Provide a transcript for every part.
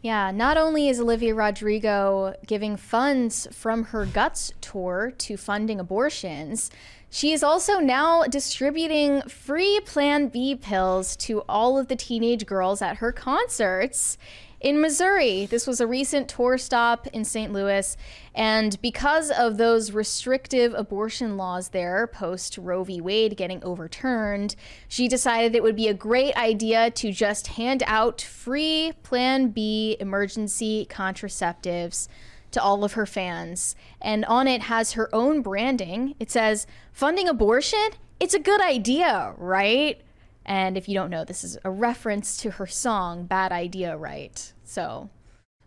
Yeah, not only is Olivia Rodrigo giving funds from her Guts tour to funding abortions, she is also now distributing free Plan B pills to all of the teenage girls at her concerts in Missouri. This was a recent tour stop in St. Louis, and because of those restrictive abortion laws there post Roe v. Wade getting overturned, she decided it would be a great idea to just hand out free Plan B emergency contraceptives to all of her fans. And on it has her own branding. It says, "Funding abortion? It's a good idea, right?" And if you don't know, this is a reference to her song, Bad Idea, Right? So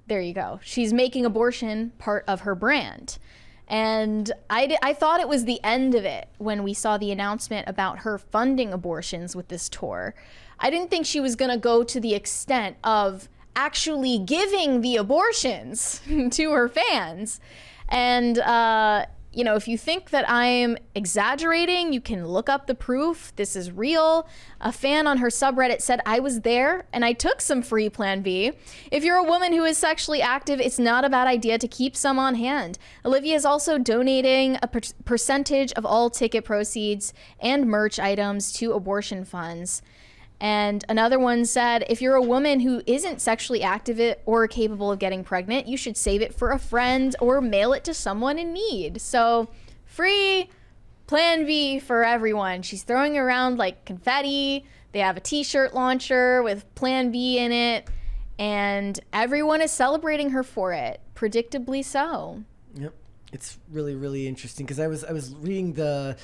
there you go. She's making abortion part of her brand. And I thought it was the end of it when we saw the announcement about her funding abortions with this tour. I didn't think she was going to go to the extent of actually giving the abortions to her fans. And, you know, if you think that I'm exaggerating, you can look up the proof. This is real. A fan on her subreddit said, "I was there and I took some free Plan B. If you're a woman who is sexually active, it's not a bad idea to keep some on hand." Olivia is also donating a percentage of all ticket proceeds and merch items to abortion funds. And another one said, "If you're a woman who isn't sexually active or capable of getting pregnant, you should save it for a friend or mail it to someone in need." So free Plan B for everyone. She's throwing around like confetti. They have a t-shirt launcher with Plan B in it, and everyone is celebrating her for it, predictably so. Yep. It's really, really interesting because I was reading the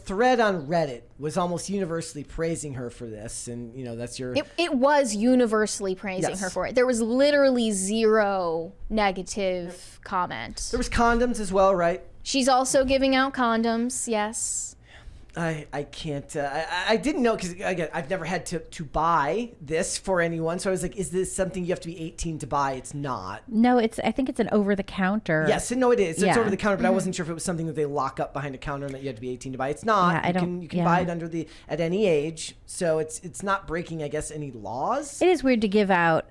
thread on Reddit was almost universally praising her for this, and you know that's your. It was universally praising her for it. There was literally zero negative comment. There was condoms as well, right? She's also giving out condoms. Yes. I can't. I didn't know because again I've never had to buy this for anyone. So I was like, is this something you have to be 18 to buy? It's not. No, I think it's an over the counter. Yes, no, it is. Yeah. It's over the counter, but I wasn't sure if it was something that they lock up behind a counter and that you had to be 18 to buy. It's not. Yeah, you can buy it at any age. So it's not breaking, I guess, any laws. It is weird to give out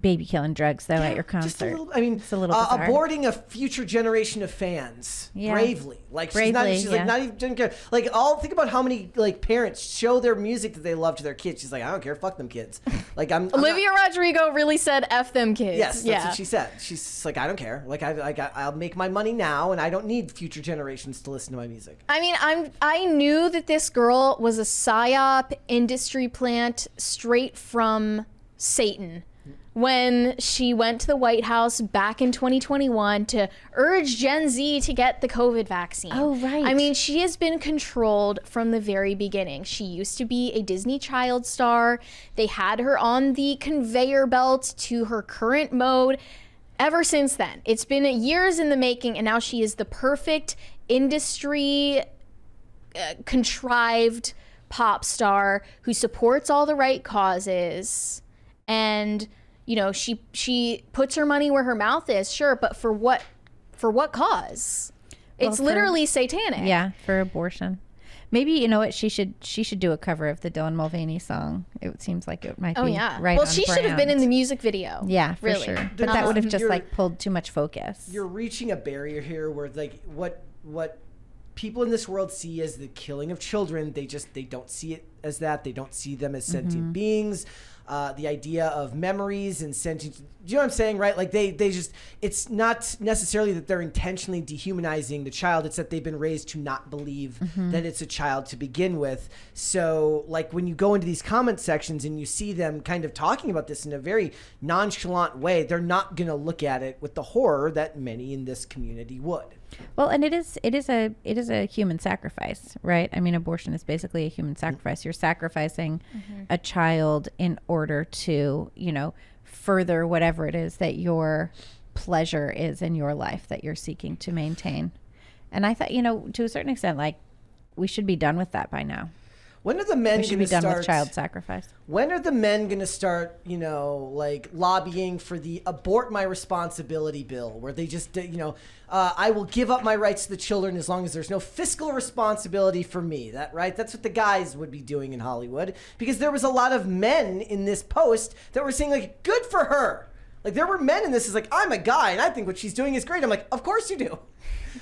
baby killing drugs though at your concert. Just a little, I mean, it's a little bizarre. Aborting a future generation of fans bravely. Like bravely, she's like not even doesn't care. Like think about how many like parents show their music that they love to their kids. She's like, I don't care, fuck them kids. Like Olivia Rodrigo really said F them kids. Yes, that's what she said. She's like, I don't care. Like I'll make my money now and I don't need future generations to listen to my music. I mean, I knew that this girl was a psyop industry plant straight from Satan when she went to the White House back in 2021 to urge Gen Z to get the COVID vaccine. Oh, right. I mean, she has been controlled from the very beginning. She used to be a Disney child star. They had her on the conveyor belt to her current mode. Ever since then, it's been years in the making, and now she is the perfect industry contrived pop star who supports all the right causes. And you know, she puts her money where her mouth is, sure, but for what cause? It's literally satanic. Yeah, for abortion. Maybe, you know what, she should do a cover of the Dylan Mulvaney song. It seems like it might be right. Well, she should have been in the music video. Yeah, for really. sure. But that would have just like pulled too much focus. You're reaching a barrier here where like what people in this world see as the killing of children, they don't see it as that. They don't see them as sentient beings. The idea of memories and sentient, do you know what I'm saying, right? Like they just, it's not necessarily that they're intentionally dehumanizing the child. It's that they've been raised to not believe that it's a child to begin with. So like when you go into these comment sections and you see them kind of talking about this in a very nonchalant way, they're not going to look at it with the horror that many in this community would. Well, and it is a human sacrifice, right? I mean, abortion is basically a human sacrifice. You're sacrificing a child in order to, you know, further whatever it is that your pleasure is in your life that you're seeking to maintain. And I thought, you know, to a certain extent, like we should be done with that by now. When are the men going to start? We should be done with child sacrifice. When are the men going to start, you know, like lobbying for the abort my responsibility bill, where they just, you know, I will give up my rights to the children as long as there's no fiscal responsibility for me. That right? That's what the guys would be doing in Hollywood, because there was a lot of men in this post that were saying like, good for her. Like, there were men in this is like, I'm a guy and I think what she's doing is great. I'm like, of course you do.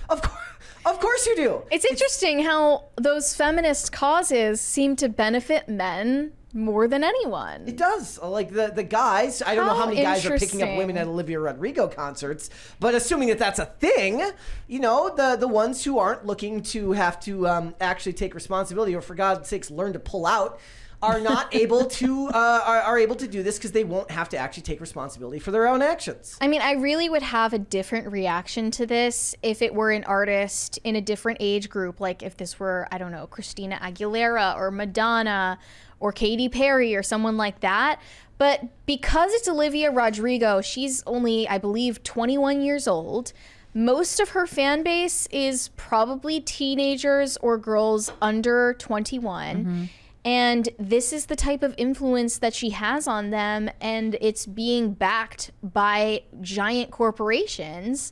Of course you do. It's interesting how those feminist causes seem to benefit men more than anyone. It does. Like the guys, I don't know how many guys are picking up women interesting. at Olivia Rodrigo concerts, but assuming that that's a thing, you know, the ones who aren't looking to have to actually take responsibility, or for God's sakes learn to pull out, are not able to are able to do this because they won't have to actually take responsibility for their own actions. I mean, I really would have a different reaction to this if it were an artist in a different age group. Like if this were, I don't know, Christina Aguilera or Madonna or Katy Perry or someone like that. But because it's Olivia Rodrigo, she's only, I believe, 21 years old. Most of her fan base is probably teenagers or girls under 21. And this is the type of influence that she has on them, and it's being backed by giant corporations.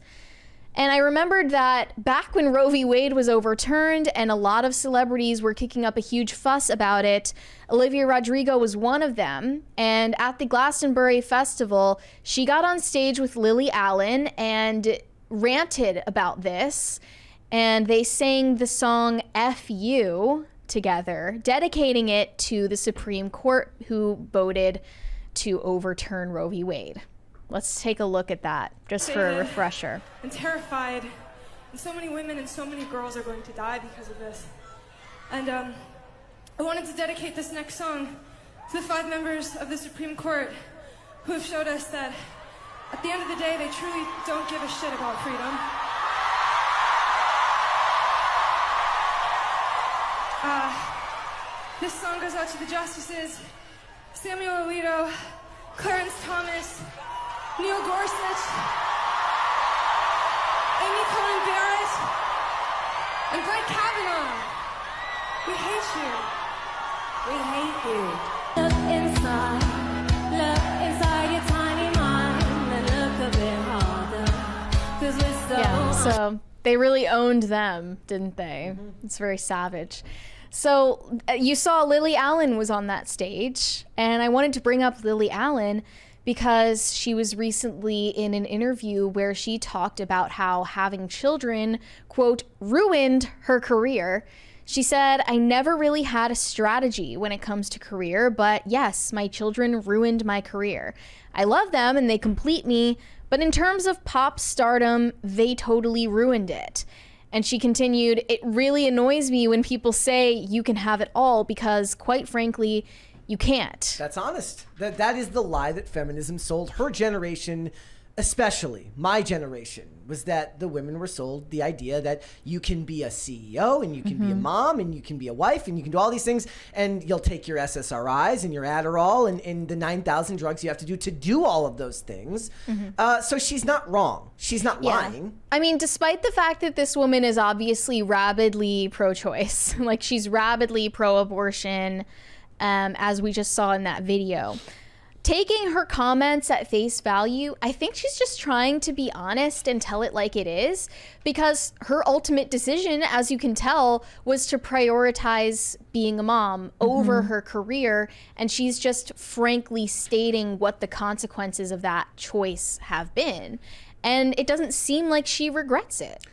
And I remembered that back when Roe v. Wade was overturned and a lot of celebrities were kicking up a huge fuss about it, Olivia Rodrigo was one of them. And at the Glastonbury Festival, she got on stage with Lily Allen and ranted about this. And they sang the song F You together, dedicating it to the Supreme Court, who voted to overturn Roe v. Wade. Let's take a look at that, just for a refresher. I'm terrified, and so many women and so many girls are going to die because of this. And I wanted to dedicate this next song to the 5 members of the Supreme Court who have showed us that at the end of the day, they truly don't give a shit about freedom. This song goes out to the justices, Samuel Alito, Clarence Thomas, Neil Gorsuch, Amy Coney Barrett, and Brett Kavanaugh. We hate you. We hate you. Look inside your tiny mind and look a bit harder. 'Cause we're so Yeah, so they really owned them, didn't they? It's very savage. So you saw Lily Allen was on that stage, and I wanted to bring up Lily Allen because she was recently in an interview where she talked about how having children, quote, ruined her career. She said, I never really had a strategy when it comes to career, but yes, my children ruined my career. I love them and they complete me, but in terms of pop stardom, they totally ruined it. And she continued, it really annoys me when people say you can have it all because, quite frankly, you can't. That's honest. That is the lie that feminism sold her generation, especially my generation, was that the women were sold the idea that you can be a CEO and you can be a mom and you can be a wife and you can do all these things and you'll take your SSRIs and your Adderall and the 9,000 drugs you have to do all of those things. So she's not wrong. She's not lying. I mean, despite the fact that this woman is obviously rabidly pro-choice, like she's rabidly pro-abortion, as we just saw in that video. Taking her comments at face value, I think she's just trying to be honest and tell it like it is, because her ultimate decision, as you can tell, was to prioritize being a mom over her career, and she's just frankly stating what the consequences of that choice have been. And it doesn't seem like she regrets it.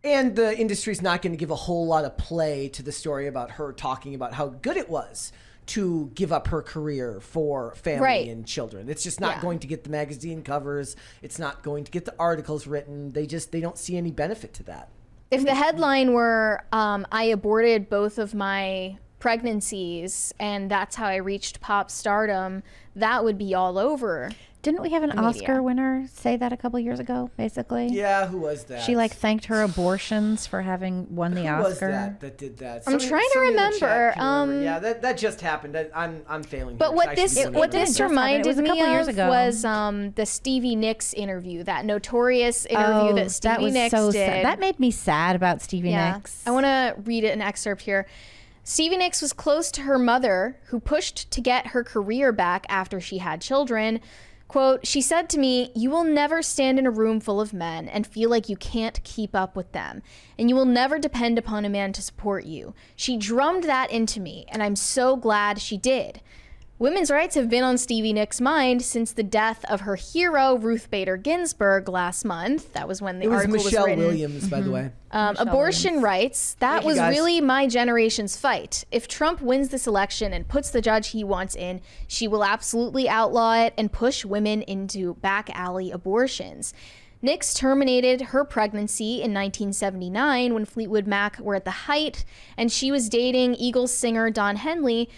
And the industry's not going to give a whole lot of play to the story about her talking about how good it was to give up her career for family and children. It's just not going to get the magazine covers. It's not going to get the articles written. They don't see any benefit to that. If the headline were, I aborted both of my pregnancies and that's how I reached pop stardom, that would be all over. Didn't we have an Oscar winner say that a couple years ago, basically? Yeah, who was that? She thanked her abortions for having won the Oscar. Who was that did that? I'm trying to remember. Yeah, that just happened. I'm failing. But here, what this reminded me years of ago. was the Stevie Nicks interview, that notorious interview that Stevie Nicks did. Sad. That made me sad about Stevie Nicks. I want to read an excerpt here. Stevie Nicks was close to her mother, who pushed to get her career back after she had children. Quote, she said to me, you will never stand in a room full of men and feel like you can't keep up with them, and you will never depend upon a man to support you. She drummed that into me, and I'm so glad she did. Women's rights have been on Stevie Nicks' mind since the death of her hero, Ruth Bader Ginsburg, last month. That was when the It was article was Michelle written. Williams, by the way. Abortion rights, that Thank you, was guys. really my generation's fight. If Trump wins this election and puts the judge he wants in, she will absolutely outlaw it and push women into back alley abortions. Nicks terminated her pregnancy in 1979 when Fleetwood Mac were at the height, and she was dating Eagles singer Don Henley.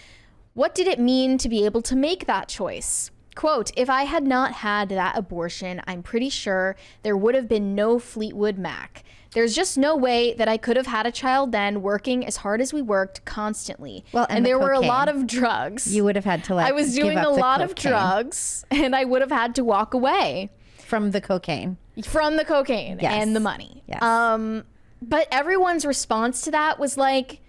What did it mean to be able to make that choice? Quote, if I had not had that abortion, I'm pretty sure there would have been no Fleetwood Mac. There's just no way that I could have had a child then working as hard as we worked constantly. Well, and there the were a cocaine. lot of drugs. You would have had to I was give doing up a the lot of cocaine. drugs, and I would have had to walk away From the cocaine. from the cocaine Yes. and the money. Yes. But everyone's response to that was like,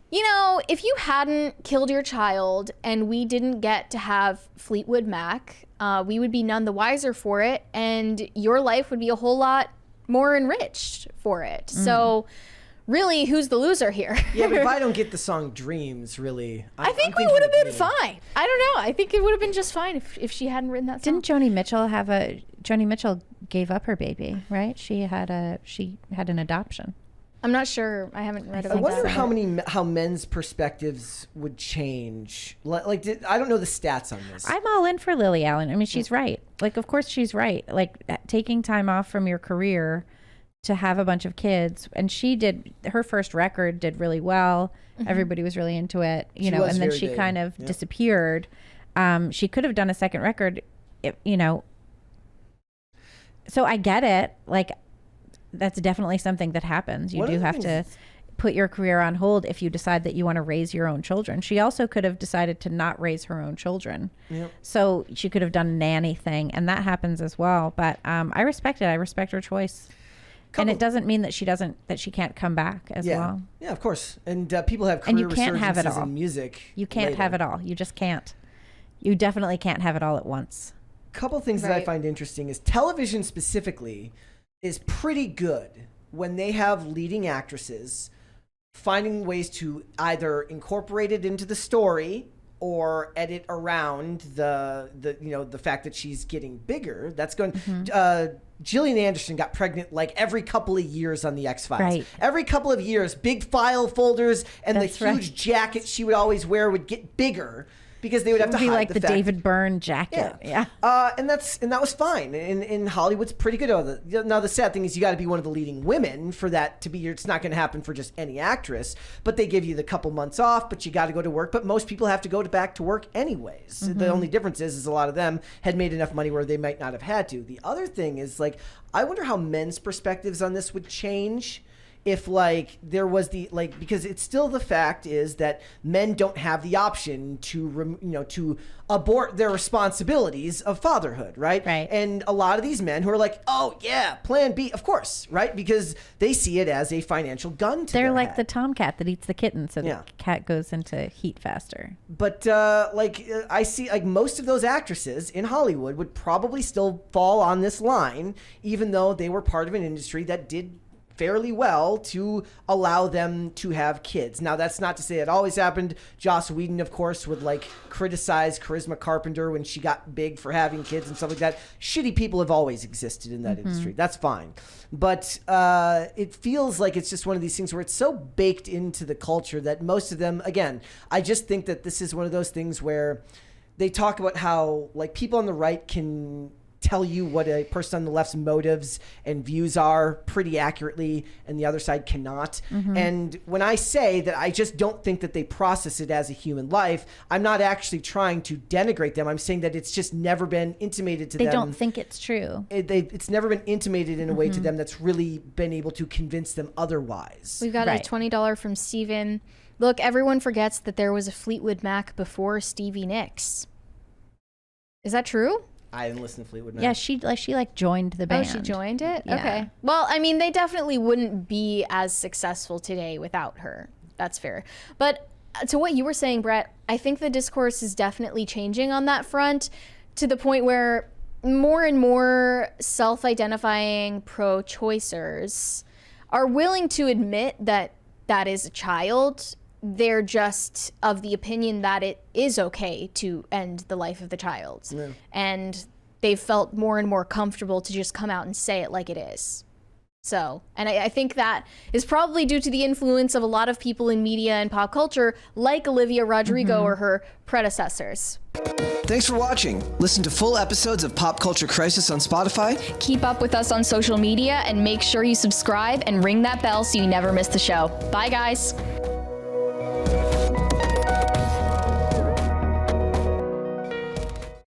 you know, if you hadn't killed your child and we didn't get to have Fleetwood Mac, we would be none the wiser for it, and your life would be a whole lot more enriched for it. So really, who's the loser here? Yeah, but if I don't get the song Dreams, really, I think we I'm would have thinking been of Dream. fine. I don't know. I think it would have been just fine if she hadn't written that song. Didn't Joni Mitchell gave up her baby, right? She had an adoption. I'm not sure. I haven't read I about wonder that. how men's perspectives would change. I don't know the stats on this. I'm all in for Lily Allen. I mean, she's right. Like, of course she's right. Like, taking time off from your career to have a bunch of kids. And her first record did really well. Everybody was really into it, She was and then very she big. kind of Yeah. disappeared. She could have done a second record, so I get it. Like, that's definitely something that happens. You One of do the have to things- put your career on hold if you decide that you want to raise your own children. She also could have decided to not raise her own children. Yep. So she could have done a nanny thing, and that happens as well. But I respect it. I respect her choice. And it doesn't mean that she can't come back as yeah, well. yeah, of course. And people have And career you can't have it resurgences all. in music. You can't have it all. You just can't. You definitely can't have it all at once. Couple things that I Right. find interesting is television specifically is pretty good when they have leading actresses finding ways to either incorporate it into the story or edit around the fact that she's getting bigger. That's going. Gillian Anderson got pregnant like every couple of years on the X-Files. Right. Every couple of years, big file folders and That's the huge right. jacket she would always wear would get bigger because they would have It would to be hide like the fact. David Byrne jacket. Yeah. And that was fine. And Hollywood's pretty good at it. Now the sad thing is you got to be one of the leading women for that to be. It's not going to happen for just any actress. But they give you the couple months off. But you got to go to work. But most people have to go back to work anyways. The only difference is a lot of them had made enough money where they might not have had to. The other thing is I wonder how men's perspectives on this would change. If there was because it's still the fact is that men don't have the option to abort their responsibilities of fatherhood, right? Right. And a lot of these men who are like, oh yeah, plan B, of course, right? Because they see it as a financial gun to They're their like head. the tomcat that eats the kitten, so Yeah. the cat goes into heat faster. But I see most of those actresses in Hollywood would probably still fall on this line, even though they were part of an industry that did fairly well to allow them to have kids. Now, that's not to say it always happened. Joss Whedon, of course, would criticize Charisma Carpenter when she got big for having kids and stuff like that. Shitty people have always existed in that industry. That's fine. But it feels like it's just one of these things where it's so baked into the culture that most of them, again, I just think that this is one of those things where they talk about how people on the right can tell you what a person on the left's motives and views are pretty accurately, and the other side cannot. And when I say that I just don't think that they process it as a human life, I'm not actually trying to denigrate them. I'm saying that it's just never been intimated to They them. don't think it's true. It's never been intimated in a way to them that's really been able to convince them otherwise. We've got Right. a $20 from Steven. Look, everyone forgets that there was a Fleetwood Mac before Stevie Nicks. Is that true? I didn't listen to Fleetwood Mac. Yeah, she joined the band. Oh, she joined it? Yeah. Okay. Well, I mean, they definitely wouldn't be as successful today without her. That's fair. But to what you were saying, Brett, I think the discourse is definitely changing on that front to the point where more and more self-identifying pro-choicers are willing to admit that that is a child they're just of the opinion that it is okay to end the life of the child. Yeah. And they've felt more and more comfortable to just come out and say it like it is. So, and I think that is probably due to the influence of a lot of people in media and pop culture, like Olivia Rodrigo or her predecessors. Thanks for watching. Listen to full episodes of Pop Culture Crisis on Spotify. Keep up with us on social media and make sure you subscribe and ring that bell so you never miss the show. Bye, guys.